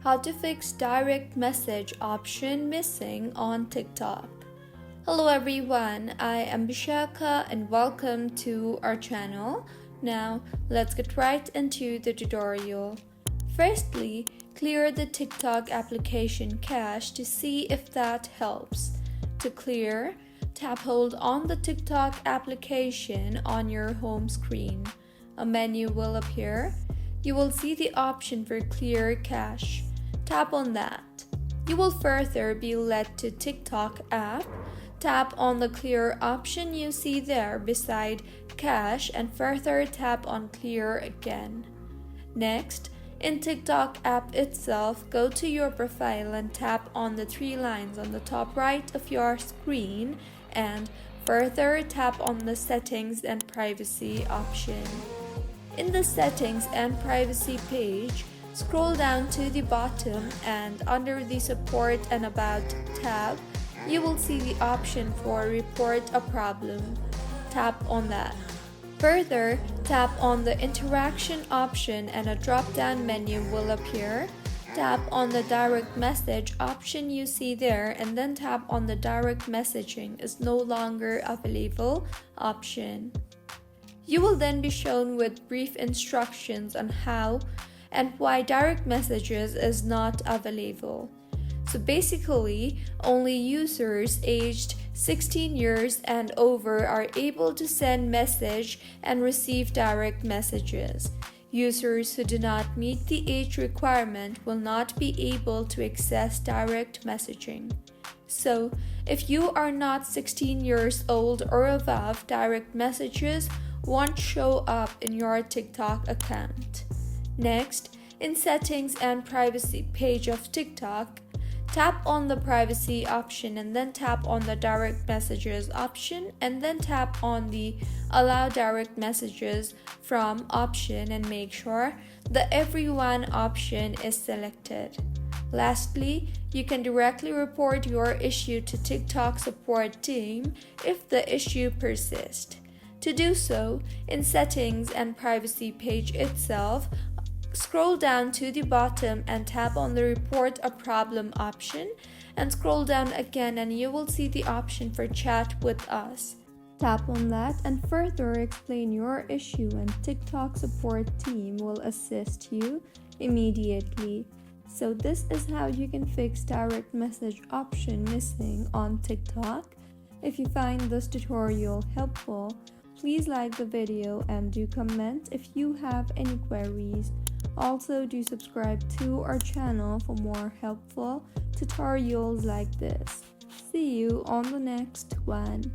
how to fix direct message option missing on TikTok. Hello everyone, I am Bishaka and welcome to our channel. Now let's get right into the tutorial. Firstly, clear the TikTok application cache to see if that helps. To clear, tap hold on the TikTok application on your home screen. A menu will appear. You will see the option for clear cache. Tap on that. You will further be led to TikTok app. Tap on the clear option you see there beside cache and further tap on clear again. Next, in TikTok app itself, go to your profile and tap on the three lines on the top right of your screen and further tap on the settings and privacy option. In the settings and privacy page, scroll down to the bottom and under the support and about tab, you will see the option for report a problem. Tap on that. Further, tap on the interaction option and a drop-down menu will appear. Tap on the direct message option you see there and then tap on the direct messaging is no longer available option. You will then be shown with brief instructions on how and why direct messages is not available. So basically, only users aged 16 years and over are able to send message and receive direct messages. Users who do not meet the age requirement will not be able to access direct messaging. So, if you are not 16 years old or above, direct messages won't show up in your TikTok account. Next, in settings and privacy page of TikTok, tap on the privacy option and then tap on the direct messages option and then tap on the allow direct messages from option and make sure the everyone option is selected. Lastly, you can directly report your issue to TikTok support team if the issue persists. To do so, in settings and privacy page itself, scroll down to the bottom and tap on the report a problem option and scroll down again and you will see the option for chat with us. Tap on that and further explain your issue and TikTok support team will assist you immediately. So this is how you can fix direct message option missing on TikTok. If you find this tutorial helpful, please like the video and do comment if you have any queries. Also, do subscribe to our channel for more helpful tutorials like this. See you on the next one.